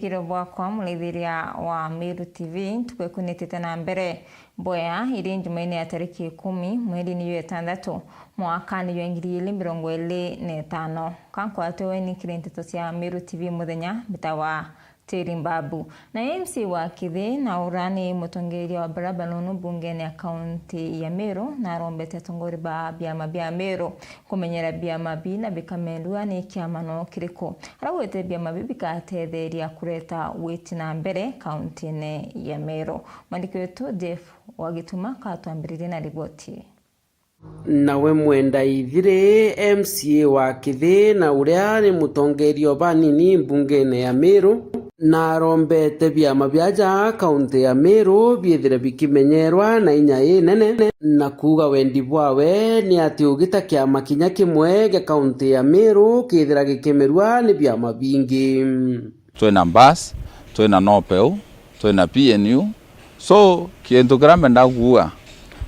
Bwakiro bwakwa mulithiria wa Meru TV tukwekunitite na mbere boya iri njumaine ya tariki 10 mweri ni 6 mwaka ni 2025 kankwatwe ni kirintito cia Meru TV muthenya bitawa Tirimbabu na MC wa Kithi na urani mutongeria wa barabara bungeni ya kaunti ya Meru na rombete tongori ba biama bia Meru kumenyera biama bina bikamelua ni kiamano kiriko arawete biama bikatetheria kureta witi na mbere kaunti ne ya Meru. Mwandiki wetu Jeff Wagituma katwambiririe na riboti. Nawe mwenda ithire MCA wa Kithi na uria ni mutongeria banini bungeni ya Meru na rombete biama biaja kaunti ya Meru biethire bikimenyerwa na inya nene na kuga wendi bwawe ni ati ugita kiama kinya kimwe ge kaunti ya Meru kithira gikimerwa ni biama bingi. Twina bus, twina nopeu, twina PNU, so kientu kiramenda kuga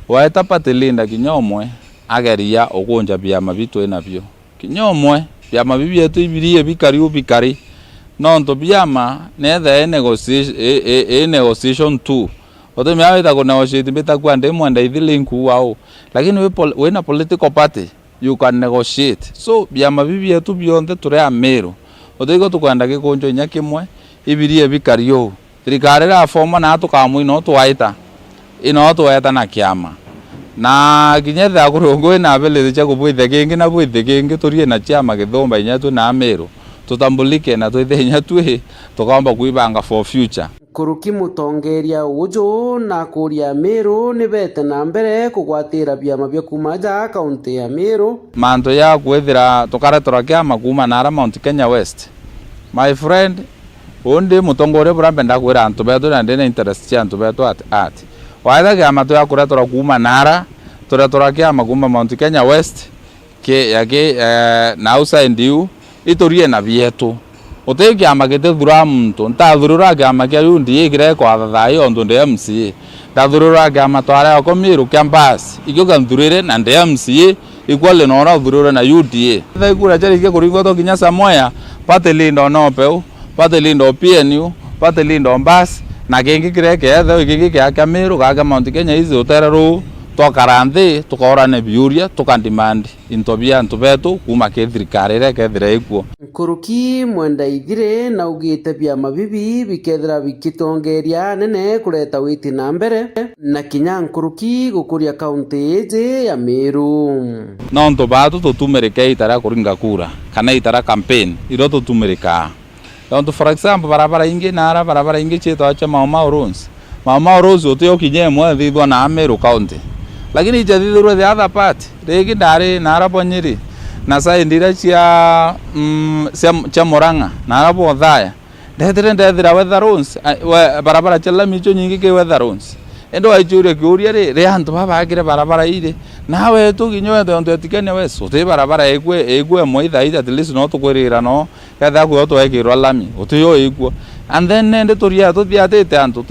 waeta patilinda kinyomwe ageria ugunja biama bitu nabyo kinyomwe biama bibietu ibirie bikari nonto biama nethe negotiation tu oto miawita ko negotiate bitakuwa ndemwe ndaithilinku wao lakini we na political party you can negotiate so biama bibietu bionde turi a Meru oto tukwenda gikunjo inya kimwe ibirie bikario thirikari ra forma na tukamwi no twaita ino tweta na kiama na kinyetha kurungu na ability cha kubwithe kingi na bwithe kingi turie na chiama githomba inya tu na Meru tutambulike na twithenya twi tukamba kuibanga for future. Kuruki mutongeria ujo na kuria Meru ni bete na mbere kugwatira biama bya kumaja kaunti ya Meru manto ya kwethira tukaretora kiama kuma nara Mount Kenya West. My friend onde mutongoria burambenda kwira antu betu na ndene interest ya antu betu at waitha kiama tu ya kuretora kuma nara turetora kiama kuma Mount Kenya West ke yake na outside you itorie na bietu ote kiama gete thura muntu ntathurura kiama kia yundi igire kwa thai ondu ndi MCA ndathurura kiama twara ko Meru campus igyoka nthurire na ndi MCA ikwale nora thurura na UDA thai kura chari ke kuringo to kinya samoya pate lindo no peu pate lindo PNU pate lindo bus na kingi kireke ethe kingi kia Meru ga Mount Kenya izi utereru tokaranthi tukorane biuria tukandemand intobia ntubetu kuma ke thirikari re kethira ikuo. Kuruki mwenda ithire na ugite biama bibi bikethira bikitongeria nene kureta witi na mbere na kinya nkuruki gukuria kaunti ije ya Meru no ntobatu tutumerike itara kuringa kura kana itara campaign iro tutumerika onto for example barabara ingi chito cha Mau Roads ote okinyemwe thithwa na Meru county lakini ijadithurwe the other part regi ndari narapo Nyeri na sai ndira cia Murang'a narapo Thaya ndethira weather roads barabara chala micho nyingi ke weather roads endo aichuria kiuria ri antu babagire barabara ire nawe tu kinywe onto etikene weso te barabara egwe moitha ita at least no tukwirira no katha ku to ekirwa lami otiyo egwo and then nende turia tuthiatete antu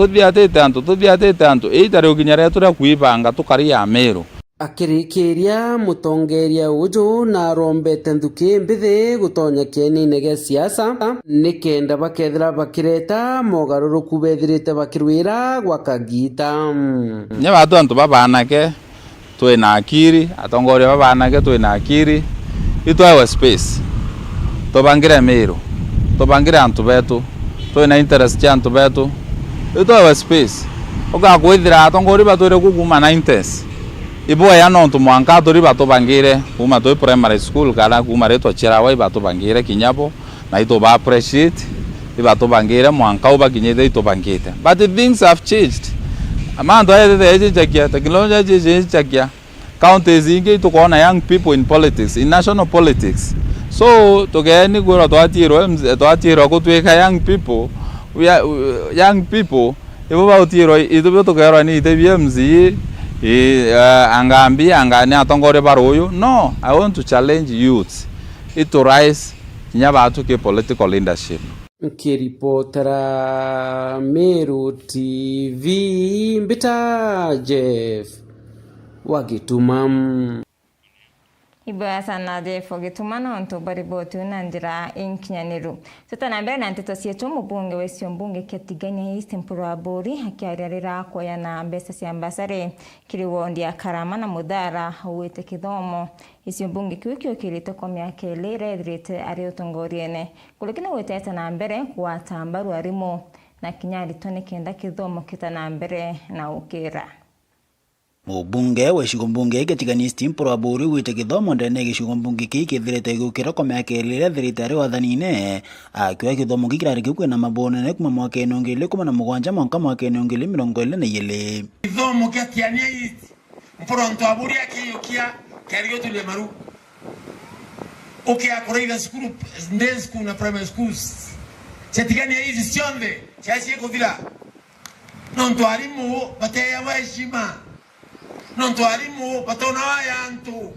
eitare ukinyare turia kuibanga tukaria Meru akirikiria mutongeria uju na rombete nthuki mbithi gutonya kieni-ini gia siasa nikenda bakethira bakireta mogaruruku bethirite bakirwira gwa kagita nya batu antu babanake twina akiri atongoria babanake twina akiri itwawe space tubangire Meru tubangire antu betu twina interest ya antu betu itwawe space ugakwithira atongoria batwire kuguma 90s ibo ya no ntu mwanka tori batubangire kuma toi primary school kana kuma reto chirawa batubangire kinyabo na ito ba appreciate batubangire mwanka uba kinyede ito bangite but things have changed amando ayede chakia technology chakia counties ingi to kona young people in politics in national politics so togeni goro twatiro kutweka young people ibo bautiro ito togero ni ite BMC angani atongore baroyo no I want to challenge youth to rise kinya batu ke political leadership. Kiripotera Meru TV mbita Jeff Wagituma. Iba sana Jeffo gitumana onto baribotu na njira inkinyaniru. Tutana mbere na nteto cietu mubunge wesio mbunge Kiatigania East Mpuru wa Buri akiarĩrĩra kuoya na mbeca cia mbasare kiriwondi ya Karama na Muthara uwite kithomo. Icio mbunge kiukio kirite kwa miaka ile redrite ari utongoriene. Kulikina weteta na mbere kuwata mbaru arimo na kinyari tone kenda kithomo kitana mbere na ukira. Mubunge wa gĩcigo mbunge Kiatigania East Mpuru wa Buri wite gĩthomo ndene gĩcigo mbunge kĩthirĩte gũkĩra kwa mĩaka ĩrĩ thirĩtarĩ wathanine akĩoya gĩthomo gĩkĩrarĩ kĩu kwĩna mambo nene kuma mwaka 2017 mwaka 2022. Gĩthomo Kiatigania East Mpuru wa Buri akĩyũkia kĩarĩo tũle maru ũkĩakũrĩitha cukuru day school na primary schools Kiatigania East cionthe ciacie kũthira no ntwarimu bateya heshima non tuarimu batona yantu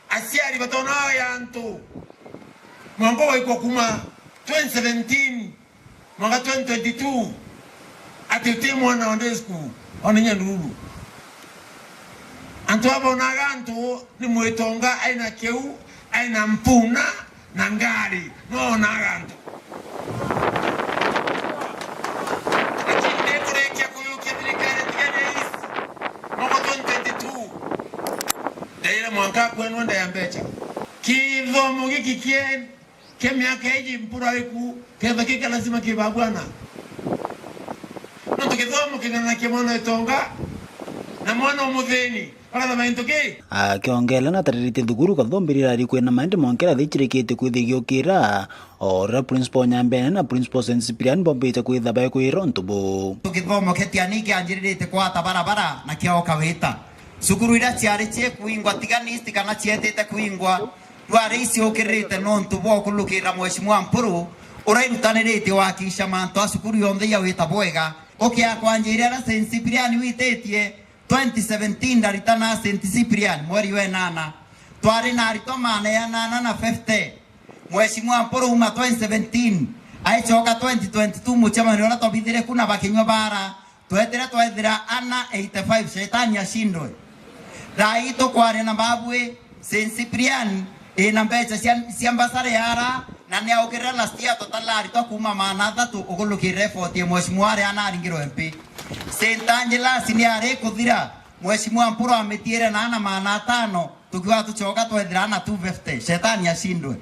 asiari batona yantu mambo iko kuma 2017 mwaka 2022 atete mwana wa desku onenya nuru antu abona gantu ni mwetonga aina keu aina mpuna na ngari no na gantu mwaka kwenu nda ya mbecha kithomo giki kie miaka iji Mpuru iku ketha kika lazima kibabwana no kithomo kigana kia mwana etonga na mwana umutheni para mainto ki akiongela na taririte thukuru kathombirira ari kwena maende monkera thichirikite kwithigiukira ora principal Nyambene na principal St Cyprian bombite kwitha bae kwiro ntubu kithomo ketiani kianjiririte kwata barabara na kioka wita sukuru ira ciari cie kuingwa tiganisti kana cietete kuingwa rwari icio ukirite no ntubo kulukira Mheshimiwa Mpuru urairutanirite wakisha manto asukuru yonthe ya wita bwega ukia kwanjira na St Cyprian witetie 2017 daritana St Cyprian mweri we nana twari na ritomane ya nana na 50 Mheshimiwa Mpuru uma 2017 aichoka 2022 muchamani ora tobithire kuna bakinywa bara twethira ana 85 shetani ashindwe raito kware na babwe St Cyprian ina mbecha cia mbasare yara na ne okera last year totalari to kuma mana thatu ugulukire effort ya Mheshimiwa ari anaringiro MP St Angela siniare kuthira Mheshimiwa Mpuru ametiere na ana mana 5 tukiwa tuchoka twethira na 250 shetani ashindwe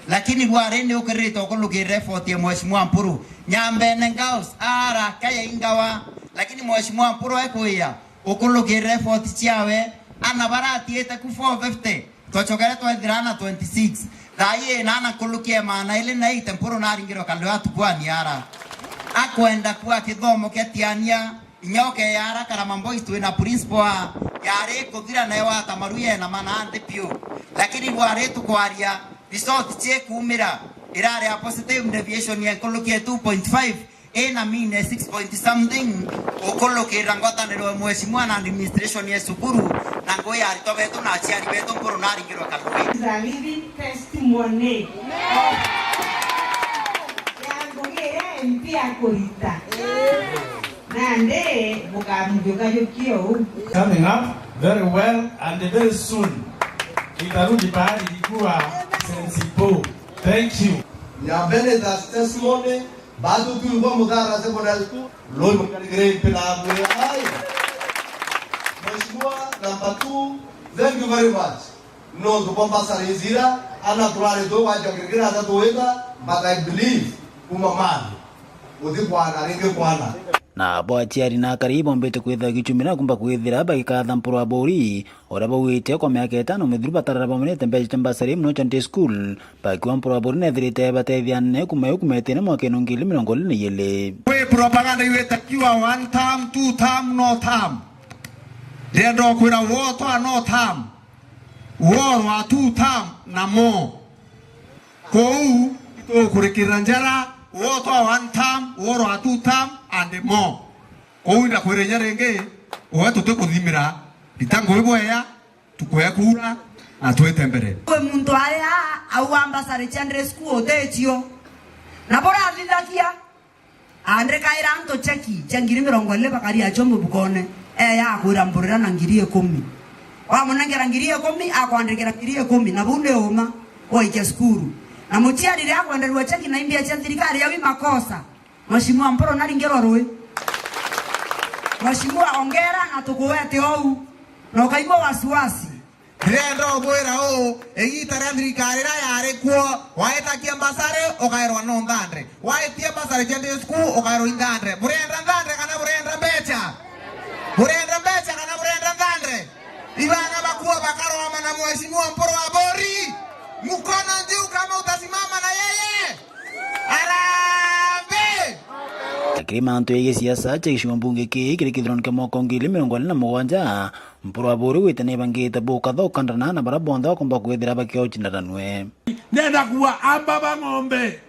lakini gware ni ukirito ugulukire effort ya Mheshimiwa Mpuru Nyambene ngaus ara kaya ingawa lakini Mheshimiwa Mpuru ekuya ukulukire effort ciawe ana barati eta ku 450 twachokere twethirana 26 thaye nana kulukie mana ile na ite Mpuru naringiro kando atukwani ara akwenda kwa kithomo Kiatiania inyoke yara Karama Boys twina principal yare kuthira nayo atamaruye na mana ande pio lakini gware tukwaria result che kumira irare a positive deviation ya kulukie 2.5 ena mine 6 point something ukulukira ngwataniro Mheshimiwa na administration ya sukuru na ngoya aritobeto na aciari beto Mpuru naringiro kalwe is a living testimony yangogera MP akorita nande bukamujoka yokio coming up very well and very soon itarudi pahali ilikuwa sensible. Thank you. Nyambene that testimony bado tulikuwa Muthara secondary loy mkaligre pelabwe ai Mheshimiwa number 2 thank you very much no to Mombasa Rizira ana tulale do waje kigera za toenda but I believe umamani uthikwana ringe kwana na boachiari na karibu mbete kwetha gichumira kumba kwethira bagikatha Mpuru wa Buri ora bawite kwa miaka 5 mithuru batarara bamonete mbeche mbasare mno chante school bakiwa Mpuru wa Buri nethirite batethia kumete na mwaka 2024 we propaganda iwetakiwa 1 term 2 term no term rendo kwira woto no term war wa 2 term na mo kou to kurikira njara woto 1 term war wa 2 term and more ounda kwirenya renge owetu tukuthimira litango wibweya tukoya kura na twete mbere we muntu aya au ambasare chandre school tetio na bora atithakia andre kaira anto cheki changiri 40 bakari achombe bukone ya kwira mburira na ngiri 10 wa munengera ngiri 10 akwandikira ngiri 10 na bunde uma oike skuru na mutiari ria kwenderwa cheki na imbia cha thirikari ya makosa Mheshimiwa Mporo na ringero rwe Mheshimiwa ongera na tukuwete ou na ukaigwa wasiwasi rendo bwira o egita ria thirikari ra yari kuo waetakia mbasare ukairwa no ndandre waetia mbasare jende school ukairwa indandre burenda ndandre kana burenda mbecha kana burenda ndandre ibana bakuwa bakaroma na Mheshimiwa Mporo wa Bori mkono juu kama utasimama na yeye arambe Akirimanto ya siasa cha gicigo mbunge kiri kithurano mwaka 2027 Mporo wa Bori witane bangite buka thokandana na bara bonthe bakomba kwithira bakiochinaranwe nenda kuwa amba ba ng'ombe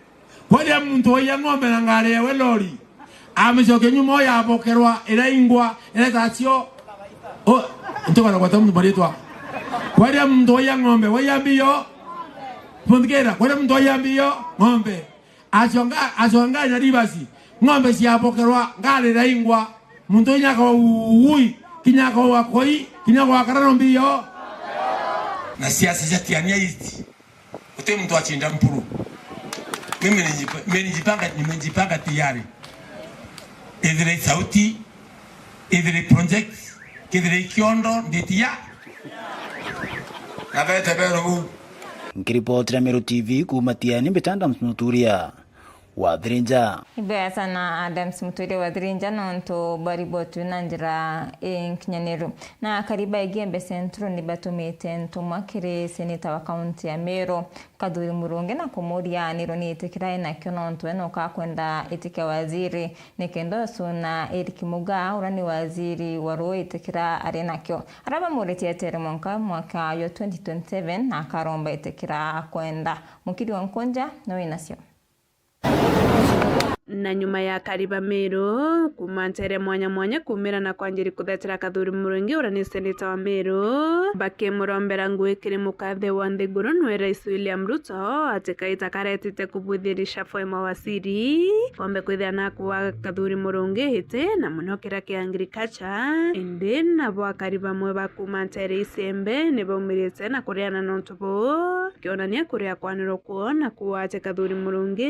kwa muntu ya ng'ombe na ngari ya lori amecoke nyuma ya bokerwa iraingwa iretacio o ntoka kwa tamu baritwa kwa muntu ya ng'ombe wayambio pondikera kwa muntu ya mbio ng'ombe achonga na ribasi ng'ombe cia bokerwa ngari iraingwa muntu nyako ui kinyako wakoi kinyako wakarano mbio na siasa za tiania hizi ute mtu achinda Mpuru mimi nimejipanga tayari idhire sauti idhire project kidhire kiondo nditia kabete bero Nkiripotira Meru TV kumatiani Mbetanda Msuturia Wadhirinja. Ibaya sana Adams Muturia Wadhirinja nonto baribotu nanjira nkinyanero. Na kariba igembe sentro ni batumite ntumakire seneta wa kaunti ya Meru Kaduri Murungi na Komoria nironi itikira na kiononto enoka kwenda itike waziri nikendo suna Eric Muga urani waziri waro itikira arenakyo. Araba muretia teremonka mwaka yo 2027 na karomba itikira kwenda mukiri wa Nkonja no inasio. Na nyuma ya kariba Meru kumantere mwanya kumira na kwanjiri kuthetera Kaduri Murungi urani seneta wa Meru bakimurombera ngwikire mukathe wa Nthiguru nwe Rais William Ruto atikaita karetite kubuthirisha foi mawaziri ombe kwithana kwa Kaduri Murungi hite na munokera kia agriculture indi na bwa kariba mwe bakumantere isembe ne baumirite na kuriana nontubo kionania kuria kwaniro kuona kuwa Kaduri Murungi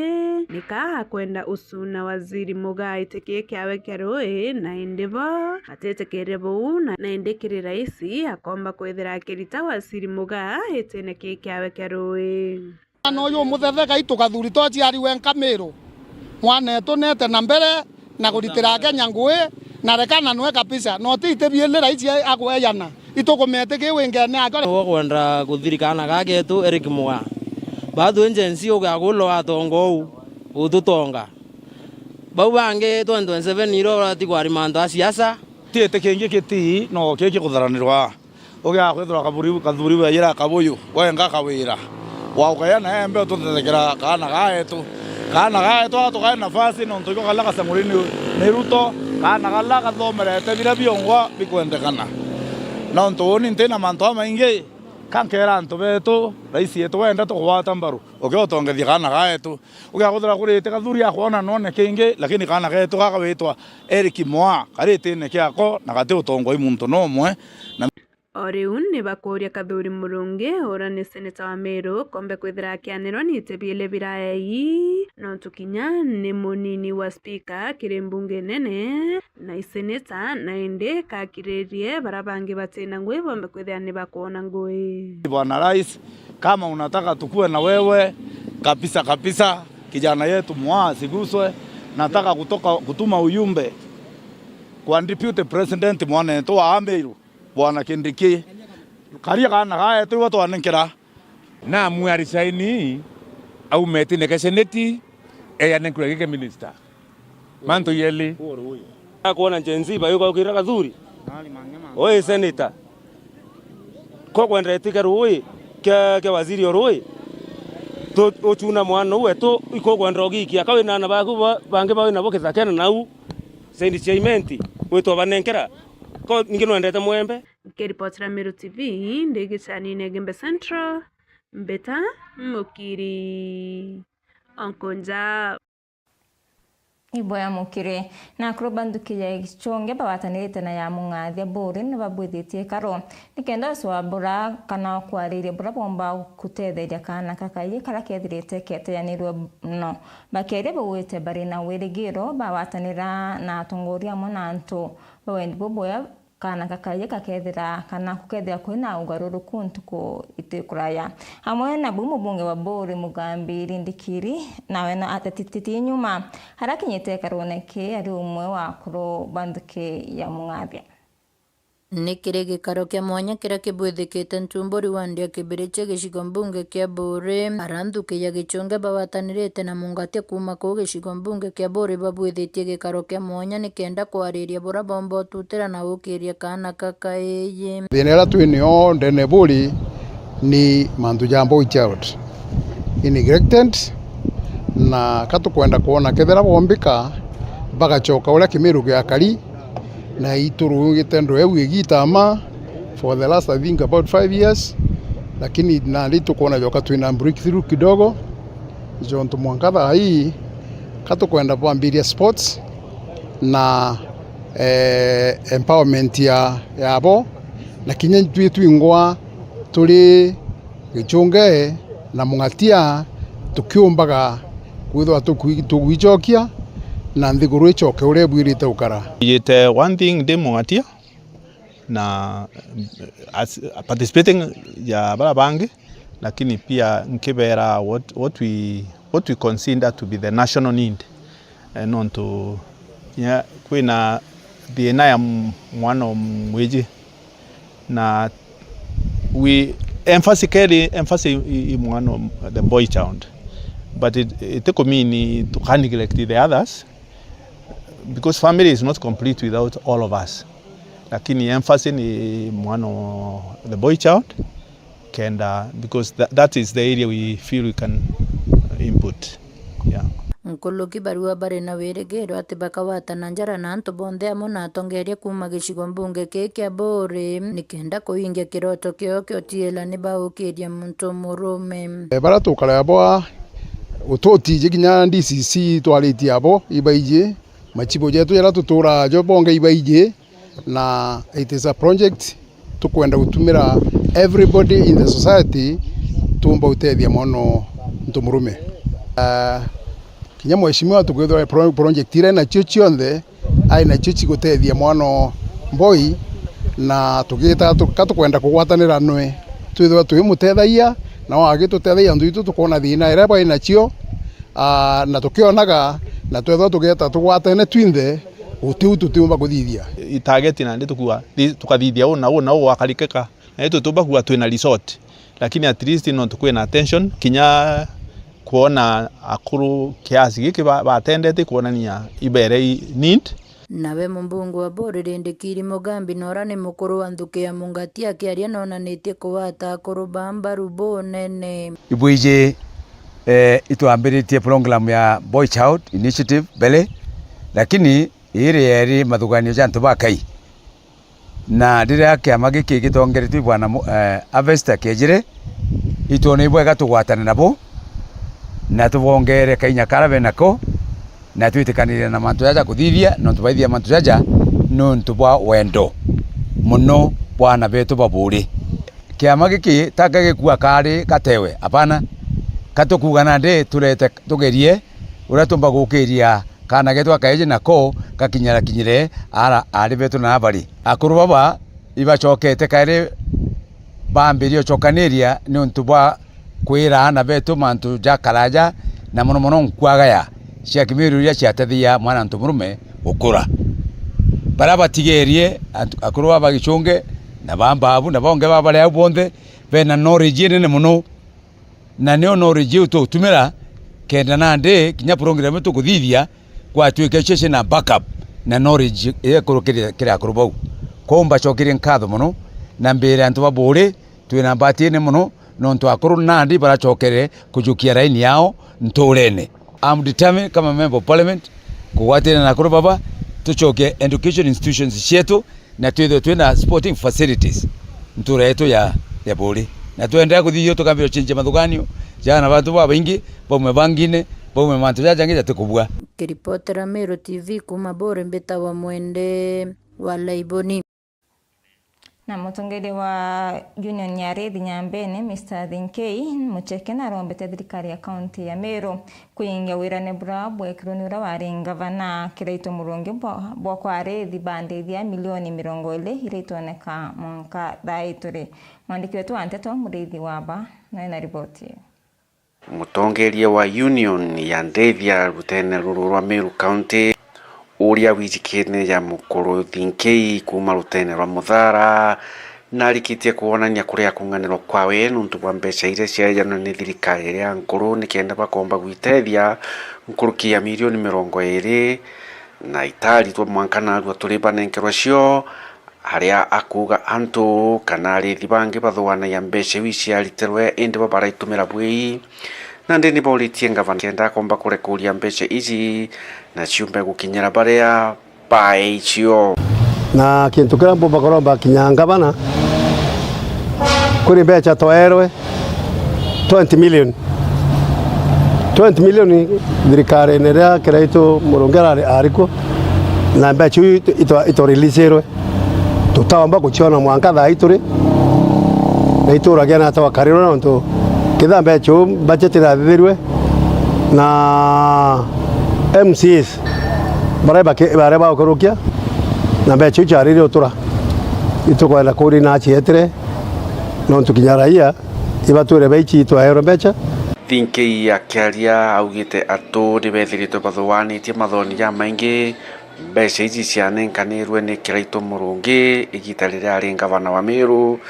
nika kwenda na waziri Muga itikie kiawe keroi na indivo atetekere bou na indikiri raisi akomba kwethera akirita waziri Muga itene kiawe keroi no yo muthetheka itukathuri to ciari wenka Meru mwana tunete na mbere na kuritira Kenya ngui na rekana nwe kabisa no tite biele raisi agweyana itukumete kiwingene akore kwenda kuthirikana gagetu Eric Muga bado agency ugagulo atongo ututonga bau bange 2027 iro rati kwari mando asiasa tiete kingi kiti no kiki kutharanirwa ugia kwithura kathuri wayira kabuyu wenga kawira wa ukayana embe tuthekera kana gaetu atukae nafasi no ntuko kala kasangurini ni Ruto kana kala kathomerete bira biongwa bikwendekana no ntoni ntena manto maingi kankera nto betu raisi yetu wenda tukwata mbaru ukiotongethi kana gaetu ugiaguthira kurite kathuri akwona none kingi lakini kana gaetu gakawitwa Eric Muga karite ne kiako na gate utongo imuntu nomwe na Oriun ni bakoria Kaduri Murungi urani seneta wa Meru kombe kwithira kianiro ni tebiele birai no tukinya ni munini wa speaker kire mbunge nene na iseneta na inde kakiririe barabangi batina ngwe bombe kwithira ni bakuona ngwe. Bwana Rais, kama unataka tukue na wewe kabisa kijana yetu Muga siguswe, nataka kutuma ujumbe kwa deputy president mwana to wa Meru Bwana Kindiki karia kana gae tu watu anenkera na mwari saini au meti ne seneti ya nenkure minister manto yeli akuona jenzi ba yuko kira Kaduri oi senator ko kwenda etika roi ke waziri roi to ochuna mwana wetu iko kwenda ogikia kawe nana baku bange bawe nabo kithakena nau sendi chaimenti wetu banenkera ko ngino endete mwembe Kiripotira Meru TV ndigicani Negembe Central Mbeta Mukiri Onkonja Iboya mukire na kurobanduki ya gichonge bawatanirite na ya mungathia buri ne babwithitie karo nikenda swabura kana kwariria bura bomba kutetheria kana kakaye kara kethirite keteyanirwe no bakeria bawite bari na wirigiro bawatanira na atongoria monanto bawendi boboya kana kakaye kakethira kana kukethira kwina ugaruruku ntuko itikuraya hamwe na bunge wa Buri Mugambi Rindikiri nawe na atatititi nyuma harakinyite karoneke ari umwe wa kurobanduke ya mungathia Nikire gikaro kia mwanya kira kibwithikite ntumburi wandia kibiriche gicigo mbunge kia Buri aranthuki ya gichonge bawatanirite na mungatia kuma ku gicigo mbunge kia Buri babwithitie gikaro kia mwanya nikenda kwariria bura bombo tutira na ukiria kana kakaeye thina ira twinio ndene Buri ni mantu ja boy child neglected na katukwenda kuona kethera bombika bagachoka uria Kimiru gia kari na ituru gitendo ewe gitama for the last I think about 5 years lakini na lito kuona joka twina breakthrough kidogo jonto mwankadha hii katukwenda kuambiria sports na empowerment ya abo na kinye twingwa tuli gichunge na mungatia tukiumbaga kwithwa tugichokia na nthiguru ichoke ure bwirite ukara yete one thing de mungatia na participating ya barabangi lakini pia nkibera what we consider to be the national need non to ya kwina thina ya mwana mweji na we emphasis mwana the boy child but it could mean to can't neglect the others because family is not complete without all of us lakini emphasis ni mwana the boy child and because that is the area we feel we can input yeah Nkuluki barua bare na weregero ati bakawatana njara na antu bonde amo na atongeria kuma gicigo mbunge kia Buri nikenda kuingia kiroto kio kiotiela ni baukiria muntu murume bara tukala abo utoti ginya DCC twaliti abo ibaije machibo jetu yara tutura jo bonge ibaije na it is a project tukwenda gutumira everybody in the society tumba utethia mono ntumurume kinya mweshimiwa tukwithwa project ire na chionthe ai na chichi gutethia mwana boy na tugita tukatukwenda kugwatanira nwe twithwa twimutethaia na wagi tutethaia ndu tukona thina ire bai na chio na tukionaga na twithwa tugeta tugwatane twinthe utiu tutiumba kuthithia target na ndi tukathithia una wakarikeka na tutumba kuwa twina resort lakini at least no tukwena attention kinya kuona akuru kiasi giki batendete kuonania ibere need nawe mumbungu wa Buri Rindikiri Mugambi nora ni mukuru wa nthuki ya mungatia kiaria nonanitie kuwata akuru bamba rubo nene ibwije ituambiritie program ya Boy Child Initiative bele lakini iri mathuganio ja ntu bakai na ndira kiama giki gitongeretwe bwana Avesta kejire itone ibwega tugwatana nabo na tubongere kainya karabe nako na twitikanire na mantu yaja kuthithia no tubaithia mantu yaja no ntubwa wendo muno bwana betu baburi kiama giki takagikua kari katewe apana katukugana ndi turete tugerie ura tumba gukiria kana getu akaije nako kakinyara kinyire ari betu na bari akuru baba ibachokete kaire bambirio chokaniria ni ntubwa kwira na betu mantu jakaraja na muno nkwagaya cia Kimiru iria ciatethia mwana ntumurume gukura baraba tigerie akuru baba gichunge na bambabu na bonge baba le bonthe bena knowledge nene muno na neo knowledge utumira kenda nande kinya program tu kuthithia kwa twike chese na backup na knowledge kurukira kira akuru bau komba chokire nkatho muno na mbere antu babure twina batine muno no ntu akuru nandi barachokere kujukia raini yao nturene I'm determined kama member of parliament kuwatena na akuru baba tuchoke education institutions chetu na twina sporting facilities ntura yetu ya Buri na tuendelea kuthithio tukambio chinje mathuganio jana watu baba ingi bomwe bangine Baume mantu jaja ngija tukubwa. Kiripotera Meru TV kuma Bore mbeta wa Mwende wa Laiboni. Na mutongeri wa Union ya Rethi Nyambene Mr. Thinkei mucheke na rombete thirikari ya kaunti ya Meru kuingia wirane bura bwekironi ura wari ngavana Kiraito Murungi bwa kwa Rethi bandithia milioni 20 iritoneka mwaka thaituri. Mwandiki wetu wa Nteto Muriithi Waba na ripoti. Mutongeria wa Union ya Ndethia rutene ruru rwa Meru County uria wijikene ya mukuru Thinkei kuma rutene rwa Muthara na rikitie kuonania kuria kunganiro kwawe nuntu bwa mbeca iria ciajano ni thirikari ya nkuru nikenda bakomba gwitethia nkurukia milioni 20 na itari twa mwanka na rwa tulibanenkerwa cio haria akuga antu kana arithi bangi bathwana ya mbeca wici ariterwe indi baraitumira bwei na ndini boritie ngavana kenda komba kurekuria mbeca ici na ciumbe gukinyira baria baicio na kintu kira mbomba koromba kinyanga bana kuri mbeca toerwe 20 million thirikari nerea Kiraito Murungera ariko na mbeca ito releaserwe tutamba kuchiona mwanka thaituri na ituragena atawa kariro na ntu kitha mbeca budget irathirwe na MCs bareba okurukia na mbeca charire utura itukwenda kuri na chietire no tukinyaraia ibature beichi twaero mbeca Thinkei akiaria augite atu ni bethirite bathwanitie mathoni ya maingi mbeca ici cianenkanirwe ni Kiraito Murungi igita riria ari ngavana wa Meru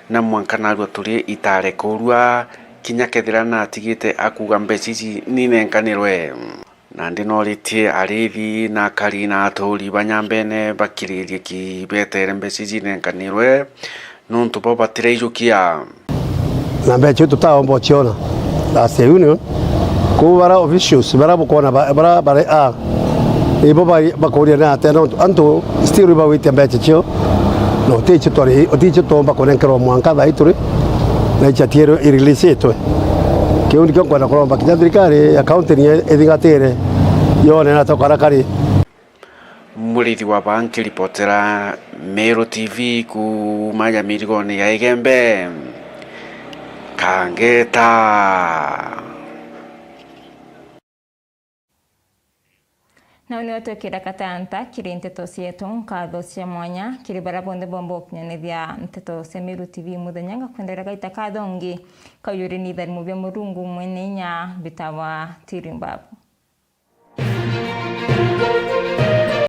na mwanka narua turi itare kurua kinya kethira na atigite akuga mbeca ici ni nenkanirwe na ndinoritie arithi na kari na aturi banyambene bakiririe kibetere mbeca ici nenkanirwe nuntu bo batireijukia na mbeca tutaomba chiona last union kubara officials bara bukona bara ibo bakoria na tena antu still ba wite mbeca cio no ticho tori oticho tomba konenkero mwanka thaituri na ichatiero ireleasetwe kiundi kyo kwenda kuromba kinya thirikari account ni ethigatire yone na tokara kari Muriithi wa banki ripotera Meru TV kuma ya mirigoni ya Igembe Kangeta. Na unioto kira katanta kiri nteto cietu nkatho cia mwanya kiri bara bonde bombo kunyanithia nteto cia Meru TV muthenya kwendera gaita kathongi kayuri ni thari mubya murungu mwene nya bitawa Tirimbabu.